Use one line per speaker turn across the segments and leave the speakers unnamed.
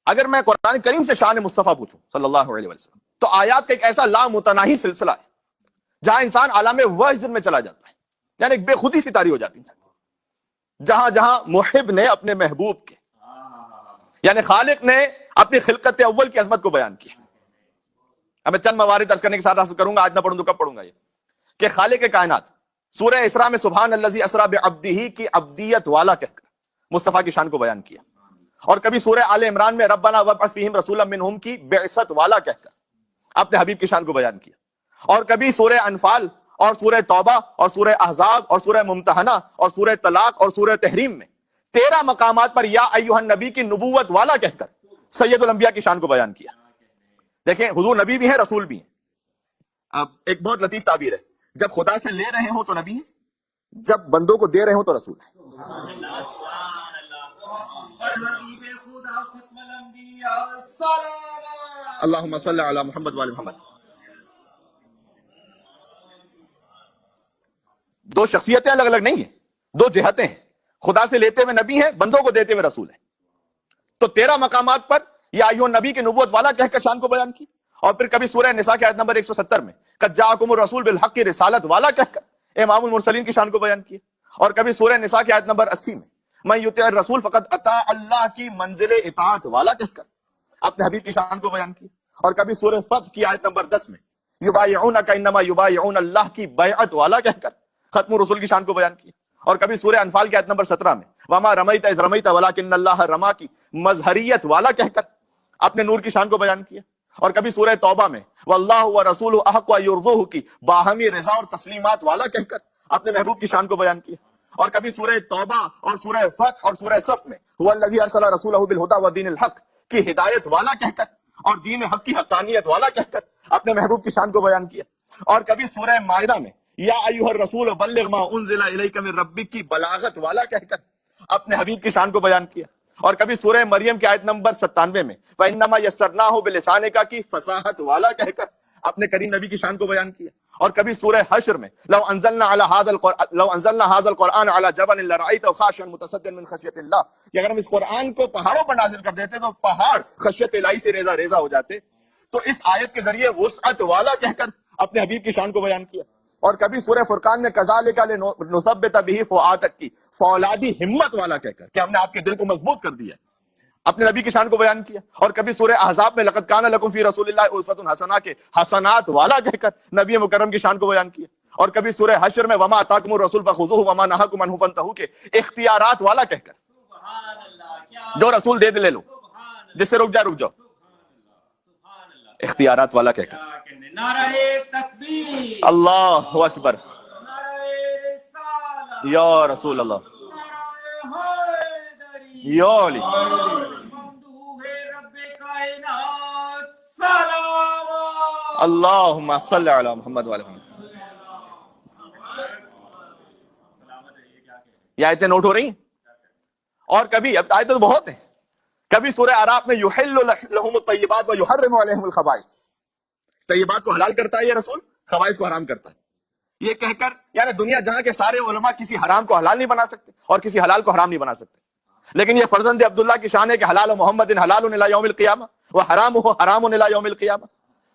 اگر میں قرآن کریم سے شان مصطفیٰ پوچھوں صلی اللہ علیہ وسلم تو آیات کا ایک ایسا لامتناہی سلسلہ ہے جہاں انسان عالم وجد میں چلا جاتا ہے، یعنی ایک بے خودی سی طاری ہو جاتی ہے، جہاں جہاں محب نے اپنے محبوب کے، یعنی خالق نے اپنی خلقت اول کی عظمت کو بیان کیا۔ اب میں چند موارد درس کرنے کے ساتھ حاصل کروں گا، آج نہ پڑھوں تو کب پڑھوں گا یہ، کہ خالق کائنات سورہ اسراء میں سبحان الذی اسریٰ بعبدہ کی عبدیت والا کہہ کر مصطفیٰ کی شان کو بیان کیا، اور کبھی سورہ آل عمران میں ربنا وابعث فیہم رسولا منہم کی بعثت والا کہہ کر اپنے حبیب کی شان کو بیان کیا، اور کبھی سورہ انفال اور سورہ توبہ اور سورہ احزاب اور سورہ ممتحنہ اور سورہ طلاق اور سورہ تحریم میں 13 مقامات پر یا ایھا النبی کی نبوت والا کہہ کر سید الانبیاء کی شان کو بیان کیا۔ دیکھیں حضور نبی بھی ہیں، رسول بھی ہیں۔ اب ایک بہت لطیف تعبیر ہے، جب خدا سے لے رہے ہوں تو نبی ہیں، جب بندوں کو دے رہے ہوں تو رسول ہیں۔ اللہم صلی علی محمد وآل محمد۔ دو شخصیتیں الگ الگ نہیں ہیں، دو جہتیں ہیں، خدا سے لیتے ہوئے نبی ہیں، بندوں کو دیتے ہوئے رسول ہیں۔ تو 13 مقامات پر یا ایھا النبی کی نبوت والا کہہ کر شان کو بیان کی، اور پھر کبھی سورہ نساء کی آیت نمبر 170 میں قد جاءکم الرسول بالحق کی رسالت والا کہہ کر امام المرسلین کی شان کو بیان کیا، اور کبھی سورہ نساء کی آیت نمبر 80 میں من یطع الرسول فقد اطاع اللہ کی منزل اطاعت والا کہہ کر اپنے حبیب کی شان کو بیان کی، اور کبھی سورہ فتح کی آیت نمبر 10 میں یبایعونک انما یبایعون اللہ کی بیعت والا کہہ کر ختم الرسول کی شان کو بیان کی، اور کبھی سورہ انفال کی آیت نمبر 17 میں وما رمیت اذ رمیت ولکن اللہ رما کی مظہریت والا کہہ کر اپنے نور کی شان کو بیان کیا، اور کبھی سورہ توبہ میں واللہ ورسولہ احق ان یرضوہ کی باہمی رضا اور تسلیمات والا کہہ کر اپنے محبوب کی شان کو بیان کیا، اور کبھی سورہ توبہ اور سورہ فتح اور سورہ صف میں هو الذی ارسل رسولہ بالہدی ودین الحق کی ہدایت والا کہہ کر اور دین حق کی حقانیت والا کہہ کر اپنے محبوب کی شان کو بیان کیا، اور کبھی سورہ مائدہ میں یا ایھا الرسول بلغ ما انزل الیک من ربک کی بلاغت والا کہہ کر اپنے حبیب کی شان کو بیان کیا، اور کبھی سورہ مریم کی آیت نمبر 97 میں فإنما یسرناہ بلسانک کی فصاحت والا کہہ کر اپنے کریم نبی کی شان کو بیان کیا، اور کبھی سورہ حشر میں لو انزلنا هذا القرآن على جبل لرأيته خاشعا متصدعا من خشیۃ اللہ، کہ اگر ہم اس قرآن کو پہاڑوں پر نازل کر دیتے تو پہاڑ خشیت الہی سے ریزہ ریزہ ہو جاتے۔ تو اس آیت کے ذریعے وسعت والا کہہ کر اپنے حبیب کی شان کو بیان کیا، اور کبھی سورہ فرقان میں کذالک لنثبت بہ فؤادک کی فولادی ہمت والا کہہ کر کہ ہم نے آپ کے دل کو مضبوط کر دیا، اپنے نبی کی شان کو بیان کیا، اور کبھی سورہ احزاب میں لقد کان لکم فی رسول اللہ اسوۃ حسنہ کے حسنات والا کہہ کر نبی مکرم کی شان کو بیان کیا، اور کبھی سورہ حشر میں وما اتاکم الرسول فخذوہ وما نہاکم عنہ فانتہوا کے اختیارات والا کہہ کر جو رسول دے لے لو، جس سے رک جاؤ، اختیارات والا کہہ کر اللہ اکبر یا رسول اللہ یا علی اللہم صلی علی محمد وعلی محمد۔ یہ آیتیں نوٹ ہو رہی ہیں، اور کبھی اب آیتیں تو بہت ہیں، کبھی سورہ اعراف میں یحل لہم الطیبات ویحرم علیہم الخبائث، طیبات کو حلال کرتا ہے یہ رسول، خبائث کو حرام کرتا ہے، یہ کہہ کر یعنی دنیا جہاں کے سارے علماء کسی حرام کو حلال نہیں بنا سکتے اور کسی حلال کو حرام نہیں بنا سکتے، لیکن یہ فرزند عبداللہ کی شان ہے کہ حلال محمد حلال الی یوم القیامہ وحرام حرام الی یوم القیامہ،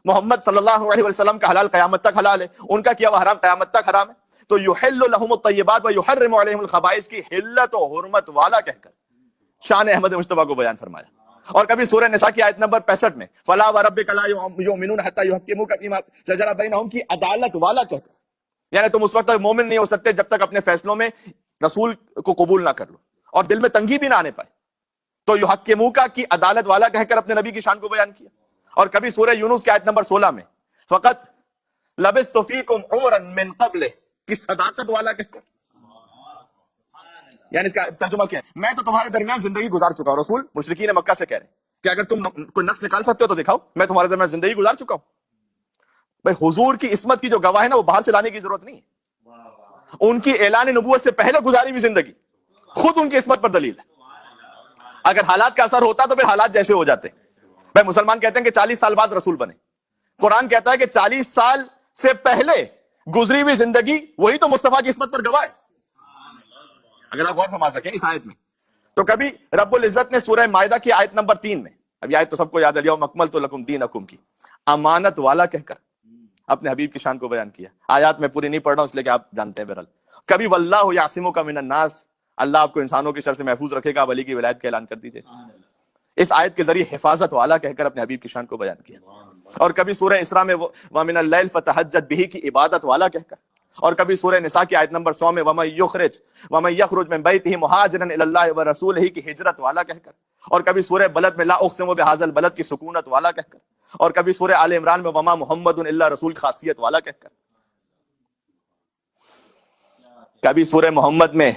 محمد صلی اللہ علیہ وسلم کا حلال قیامت تک حلال ہے، ان کا کیا ہوا حرام قیامت تک حرام ہے۔ تو یحل لہم الطیبات ویحرم علیہم الخبائث کی حلت و حرمت والا کہہ کر شان احمد مجتبیٰ کو بیان فرمایا، اور کبھی سورہ نساء کی آیت نمبر 65 میں فلا وربک لا یؤمنون حتی یحکموک فیما شجر بینہم کی عدالت والا کہہ کر یعنی تم اس وقت تک مومن نہیں ہو سکتے جب تک اپنے فیصلوں میں رسول کو قبول نہ کر لو اور دل میں تنگی بھی نہ آنے پائے، تو یحکموک کی عدالت والا کہہ کر اپنے نبی کی شان کو بیان کیا، اور کبھی سورہ یونس کی آیت نمبر 16 میں فقط لبثت فیکم عمرا من قبل کی صداقت والا کہہ کر یعنی اس کا ترجمہ کیا ہے، میں تو تمہارے درمیان زندگی گزار چکا ہوں، رسول مشرکین مکہ سے کہہ رہے ہیں کہ اگر تم کوئی نقص نکال سکتے ہو تو دکھاؤ، میں تمہارے درمیان زندگی گزار چکا ہوں۔ بھائی حضور کی عصمت کی جو گواہ ہے نا وہ باہر سے لانے کی ضرورت نہیں ہے، ان کی اعلان نبوت سے پہلے گزاری ہوئی زندگی خود ان کی عصمت پر دلیل ہے۔ اگر حالات کا اثر ہوتا تو پھر حالات جیسے ہو جاتے۔ بھائی مسلمان کہتے ہیں کہ 40 سال بعد رسول بنے، قرآن کہتا ہے کہ 40 سال سے پہلے گزری ہوئی زندگی وہی تو مصطفیٰ کی عصمت پر گواہ ہے۔ اگر آپ غور فرما سکیں اس آیت میں، تو کبھی رب العزت نے سورہ مائدہ کی آیت نمبر 3 میں اب یہ آیت تو سب کو یاد ہے، الیوم اکملت لکم دینکم کی، امانت والا کہہ کر اپنے حبیب کی شان کو بیان کیا. آیات میں پوری نہیں پڑھ رہا ہوں اس لیے کہ آپ جانتے ہیں بہرحال. کبھی واللہ یعصمک من الناس، اللہ آپ کو انسانوں کی شر سے محفوظ رکھے گا، ولی کی ولایت کا اعلان کر دیجئے. اس آیت کے ذریعے حفاظت والا کہہ کر اپنے حبیب کی شان کو بیان کیا. اور کبھی سورہ اسراء میں وَمِنَ اللَّيْلِ فَتَهَجَّدْ بِهِ کی عبادت والا کہہ کر، اور کبھی سورہ نساء کی آیت نمبر 100 میں وَمَن يَخْرُجْ مِن بَيْتِهِ مُهَاجِرًا إِلَى اللَّهِ وَرَسُولِهِ کی ہجرت والا کہہ کر، اور کبھی سورہ بلد میں لا اقسم بهذا البلد کی سکونت والا کہہ کر، اور کبھی سورہ آل عمران میں وما محمد الا رسول خاصیت والا کہہ کر، کبھی سورہ محمد میں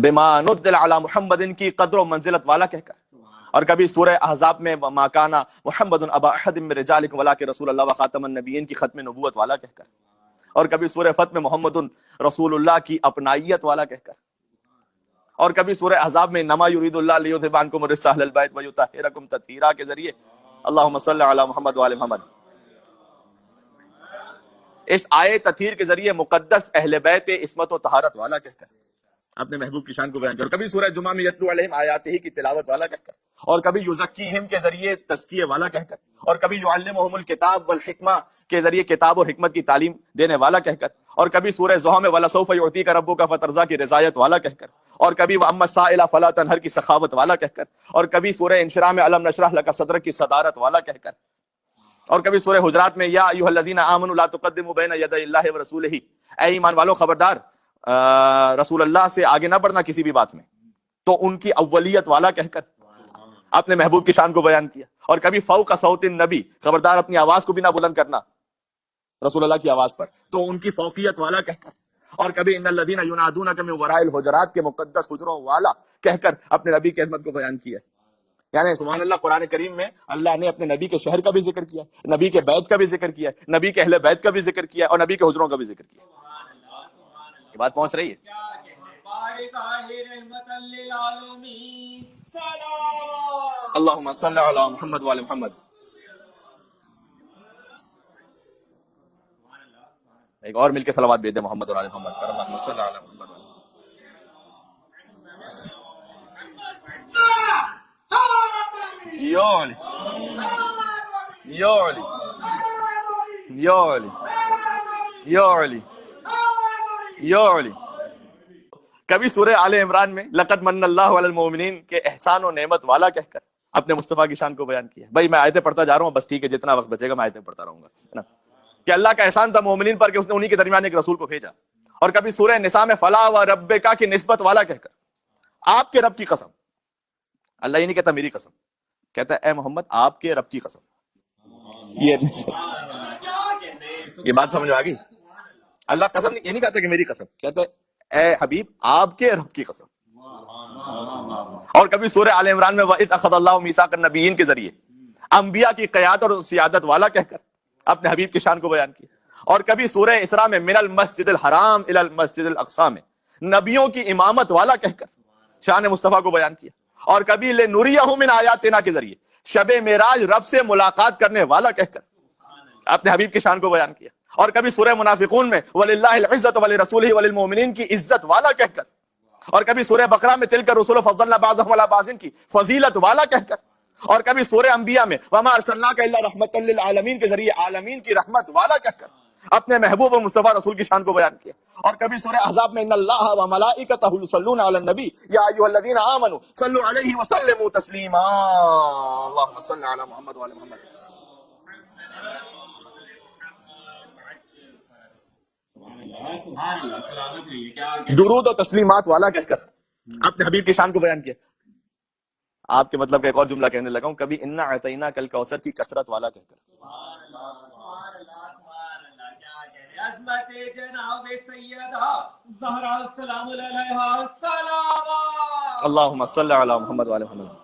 بما نزل علی محمد کی قدر و منزلت والا کہہ کر، اور کبھی سورہ احزاب میں ما کان محمد ابا احد من رجالکم ولکن رسول اللہ وخاتم النبیین کی ختم نبوت والا کہہ کر، اور کبھی سورہ فتح میں محمد رسول اللہ کی اپنائیت والا کہہ کر، اور کبھی سورہ احزاب میں نما یرید اللہ لیذھب عنکم الرجس اہل البیت ویطہرکم تطہیرا کے ذریعے اللہم صلی علی محمد وآل محمد. اس آیے تطہیر کے ذریعے مقدس اہل بیت عصمت و طہارت والا کہہ کر اپنے محبوب کی شان کو بیان کر، اور کبھی سورہ جمعہ میں یتلو علیہم آیاتہ کی تلاوت والا کہہ کر، اور کبھی یزکیہم کے ذریعے تزکیے والا کہہ کر، اور کبھی یعلمہم الکتاب والحکمہ کے ذریعے کتاب اور حکمت کی تعلیم دینے والا کہہ کر، اور کبھی سورہ زحا میں وَلَسَوْفَ يُعْطِيكَ رَبُّكَ فَتَرْضَىٰ کی رضایت والا کہہ کر، اور کبھی وَأَمَّا السَّائِلَ فَلَا تَنْهَرْ کی سخاوت والا کہہ کر، اور کبھی سورہ انشراح میں أَلَمْ نَشْرَحْ لَكَ صَدْرَكَ کی صدارت والا کہہ کر، اور کبھی سورہ حجرات میں یا ایھا الذین آمنوا لا تقدموا بین یدی اللہ ورسولہ، اے ایمان والو خبردار رسول اللہ سے آگے نہ بڑھنا کسی بھی بات میں، تو ان کی اولیت والا کہہ کر اپنے محبوب کی شان کو بیان کیا. اور کبھی فوق صوت النبی، خبردار اپنی آواز کو بھی نہ بلند کرنا رسول اللہ کی آواز پر، تو ان کی فوقیت والا کہہ کر، اور کبھی ان الذین ینادونک من وراء الحجرات کے مقدس حجروں والا کہہ کر اپنے نبی کی عظمت کو بیان کیا. یعنی سبحان اللہ، قرآن کریم میں اللہ نے اپنے نبی کے شہر کا بھی ذکر کیا، نبی کے بیت کا بھی ذکر کیا، نبی کے اہل بیت کا بھی ذکر کیا، اور نبی کے حجروں کا بھی ذکر کیا. یہ بات پہنچ رہی ہے؟ اللہم صلی علی محمد وعلی محمد. ایک اور مل کے صلوات بھیج دیں محمد اور آل محمد پر. اللہم صلی علی محمد وعلی محمد. یولی یولی یولی یولی یولی. کبھی سورہ آل عمران میں لقد من اللہ علی المؤمنین کے احسان و نعمت والا کہہ کر اپنے مصطفیٰ کی شان کو بیان کیا. بھائی میں آیتیں پڑھتا جا رہا ہوں، بس ٹھیک ہے، جتنا وقت بچے گا میں آیتیں پڑھتا رہوں گا کہ اللہ کا احسان تھا مومنین پر کہ اس نے انہی کے درمیان ایک رسول کو بھیجا. اور کبھی سورہ نساء میں فلا و ربک کی نسبت والا کہہ کر آپ کے رب کی قسم، اللہ یہ نہیں کہتا میری قسم، کہتا ہے اے محمد آپ کے رب کی قسم. یہ بات سمجھ آ گئی؟ اللہ قسم یہ نہیں کہتا کہ میری قسم، کہتا ہے اے حبیب آپ کے رب کی قسم. اور کبھی سورہ آل عمران میں وَإِذْ أَخَذَ اللَّهُ مِيثَاقَ النَّبِيِّينَ کے ذریعے انبیاء کی قیادت اور سیادت والا کہہ کر اپنے حبیب کی شان کو بیان کیا. اور کبھی سورہ اسراء میں من المسجد الحرام الی المسجد الاقصی میں نبیوں کی امامت والا کہہ کر شان مصطفیٰ کو بیان کیا. اور کبھی لنُرِیَہُ مِنْ آیاتنا کے ذریعے شب معراج رب سے ملاقات کرنے والا کہہ کر اپنے حبیب کی شان کو بیان کیا. اور کبھی سورہ منافقون میں وَلِلَّهِ الْعِزَّةُ وَلِرَسُولِهِ وَلِلْمُؤْمِنِينَ کی عزت والا کہہ کر. اور کبھی سورہ بقرہ میں تِلْکَ الرُّسُلُ فَضَّلْنَا بَعْضَهُمْ عَلَىٰ بَعْضٍ کی فضیلت والا کہہ کر. اور کبھی سورہ انبیاء میں وَمَا أَرْسَلْنَاكَ إِلَّا رَحْمَةً لِّلْعَالَمِينَ کے ذریعے عالمین کی رحمت والا کہہ کر اپنے محبوب و مصطفیٰ رسول کی شان کو بیان کیا. اور کبھی سورہ احزاب میں ان اللہ وملائکتہ یصلون علی النبی یا ایھا الذین آمنوا صلوا علیہ وسلموا تسلیما. اللهم صل علی محمد وعلی محمد. درود و تسلیمات والا کہہ کر اپنے حبیب کی شان کو بیان کیا. آپ کے مطلب کا ایک اور جملہ کہنے لگا ہوں، کبھی انا اعطیناک الکوثر کی کثرت والا کہہ کر. عظمت جناب سیدہ زہرا سلام علیہا سلام. اللہم صلی علی محمد وعلی محمد.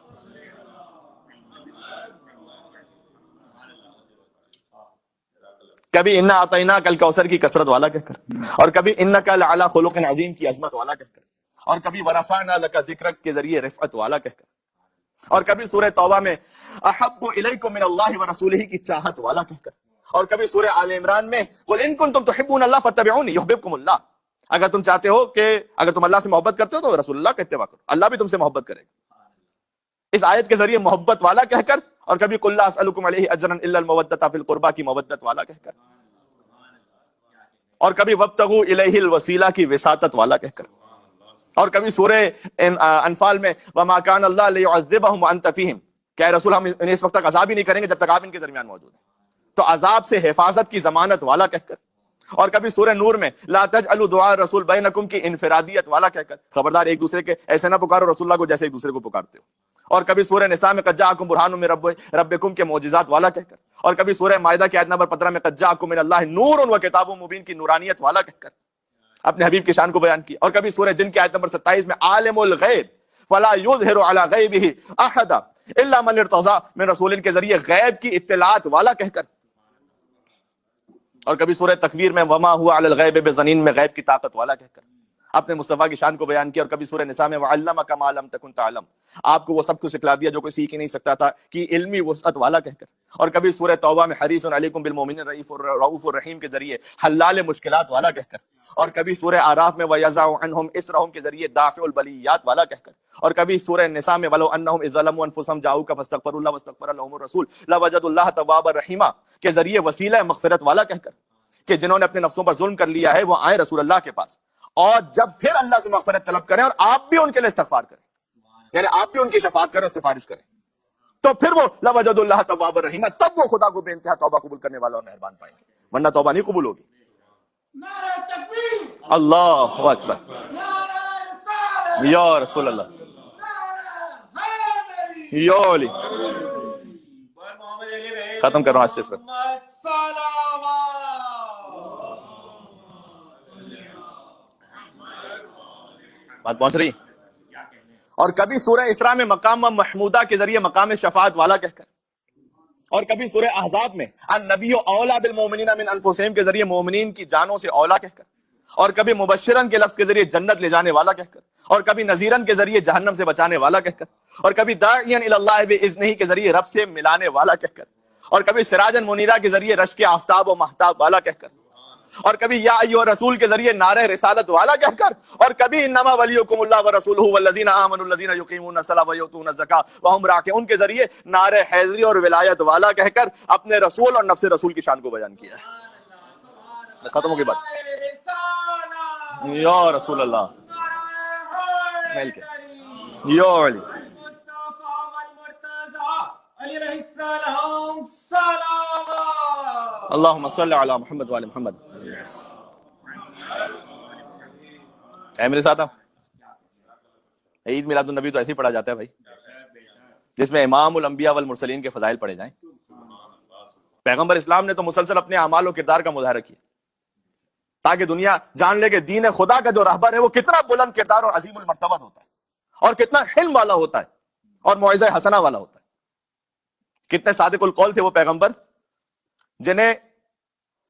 کبھی انا اعطیناک الکوثر کی کثرت والا کہہ کر، اور کبھی انک لعلی خلق عظیم کی عظمت والا کہہ کر، اور کبھی ورفعنا لک ذکرک کے ذریعے رفعت والا کہہ کر. اور کبھی سورہ توبہ میں احب الیکم من اللہ ورسولہ کی چاہت والا کہہ کر. اور کبھی سورہ آل عمران میں قل ان کنتم تحبون اللہ فاتبعونی یحببکم اللہ، اگر تم چاہتے ہو کہ اگر تم اللہ سے محبت کرتے ہو تو رسول اللہ کا اتباع کرو، اللہ بھی تم سے محبت کرے گا. اس آیت کے ذریعے محبت والا کہہ کر، اور کبھی قل لا اسألکم علیہ اجرا الا المودۃ فی القربی کی محبت والا کہہ کر، اور کبھی وابتغوا الیہ الوسیلہ کی وساطت والا کہہ کر، اور کبھی سورہ انفال میں وما کان اللہ لیعذبہم وانت فیہم، کہ اے رسول ہم انہیں اس وقت تک عذاب ہی نہیں کریں گے جب تک آپ ان کے درمیان موجود ہیں، تو عذاب سے حفاظت کی ضمانت والا کہہ کر، اور کبھی سورہ نور میں لا تجعلوا دعاء الرسول بینکم کی انفرادیت والا کہہ کر، خبردار ایک دوسرے کے ایسے نہ پکارو رسول اللہ کو جیسے ایک دوسرے کو پکارتے ہو، اور کبھی سورہ نساء میں قد جاءکم برہان من ربکم کے معجزات والا کہہ کر، اور کبھی سورہ مائدہ کی آیت نمبر 15 میں قد جاءکم من اللہ نور و کتاب مبین کی نورانیت والا کہہ کر اپنے حبیب کی شان کو بیان کی، اور کبھی سورہ جن کی آیت نمبر 27 میں عالم الغیب فلا یظہر علی غیبہ احدا الا من ارتضی من رسول کے ذریعے غیب کی اطلاعات والا کہہ کر، اور کبھی سورہ تکویر میں وما ہوا علی الغیب بظنین میں غیب کی طاقت والا کہہ کر اپنے مصطفیٰ کی شان کو بیان کیا، اور کبھی سورہ نساء میں وعلمک ما لم تکن تعلم، آپ کو وہ سب کچھ سکھلا دیا جو کوئی سیکھ ہی نہیں سکتا تھا، کہ علمی وسعت والا کہہ کر، اور کبھی سورہ توبہ میں حریص علیکم بالمؤمنین رؤوف الرحیم کے ذریعے حلال مشکلات والا کہہ کر، اور کبھی سورہ اعراف میں وَيَضَعُ عَنْهُمْ إِصْرَهُمْ کے ذریعے دافع البلیات والا کہہ کر، اور کبھی سورہ نساء میں وَلَوْ أَنَّهُمْ إِذْ ظَلَمُوا أَنفُسَهُمْ جَاءُوكَ فَاسْتَغْفَرُوا اللَّهَ وَاسْتَغْفَرَ لَهُمُ الرَّسُولُ لَوَجَدُوا اللَّهَ تَوَّابًا رَحِيمًا کے ذریعے وسیلہ مغفرت والا کہہ کر، کہ جنہوں نے اپنے نفسوں پر ظلم کر لیا ہے وہ آئیں رسول اللہ کے پاس، اور جب پھر اللہ سے مغفرت طلب کریں اور آپ بھی ان کے لیے استغفار کریں، یعنی آپ بھی ان کی شفاعت کریں اور سفارش کریں، تو پھر وہ لَوَجَدُوا اللَّهَ تَوَّابًا رَحِيمًا، تب وہ خدا کو بے انتہا توبہ قبول کرنے والا اور مہربان پائیں گے، ورنہ توبہ نہیں قبول ہوگی۔ اللہ اکبر، یا رسول اللہ، یا علی، ختم کر رہا ہوں اس وقت۔ بات پہنچ رہی؟ اور کبھی سورہ اسراء میں مقام محمودہ کے ذریعے مقام شفاعت والا کہہ کر، اور کبھی سورہ احزاب میں النبی اولیٰ بالمؤمنین من انفسہم کے ذریعے مومنین کی جانوں سے اولا کہہ کر، اور کبھی مبشرن کے لفظ کے ذریعے جنت لے جانے والا کہہ کر، اور کبھی نذیرن کے ذریعے جہنم سے بچانے والا کہہ کر، اور کبھی داعیا الی اللہ باذنہ کے ذریعے رب سے ملانے والا کہہ کر، اور کبھی سراجن منیرہ کے ذریعے رشک آفتاب و مہتاب والا کہہ کر، اور کبھی یا ایھا رسول کے ذریعے نعرہ رسالت والا کہہ کر، اور کبھی انما ولیکم اللہ ورسولہ والذین آمنوا الذین یقیمون الصلاۃ ویؤتون الزکاۃ وہم راکعون کے ذریعے نعرہ حیدری اور ولایت والا کہہ کر اپنے رسول اور نفس رسول کی شان کو بیان کیا ہے۔ ختم ہو گئی بات۔ یا رسول اللہ، مل کے یا علی، اللہم صلی علی محمد وعلی محمد۔ اے میرے ساتھ عید میلاد النبی تو ایسے ہی پڑھا جاتا ہے بھائی، جس میں امام الانبیاء والمرسلین کے فضائل پڑھے جائیں۔ پیغمبر اسلام نے تو مسلسل اپنے اعمال و کردار کا مظاہرہ کیا تاکہ دنیا جان لے کہ دین خدا کا جو رہبر ہے وہ کتنا بلند کردار اور عظیم المرتبت ہوتا ہے، اور کتنا حلم والا ہوتا ہے، اور موعظہ حسنہ والا ہوتا ہے۔ کتنے صادق القول تھے وہ پیغمبر جنہیں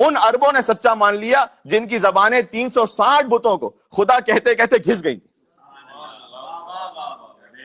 ان عربوں نے سچا مان لیا جن کی زبانیں 360 بتوں کو خدا کہتے کہتے گھس گئی تھی۔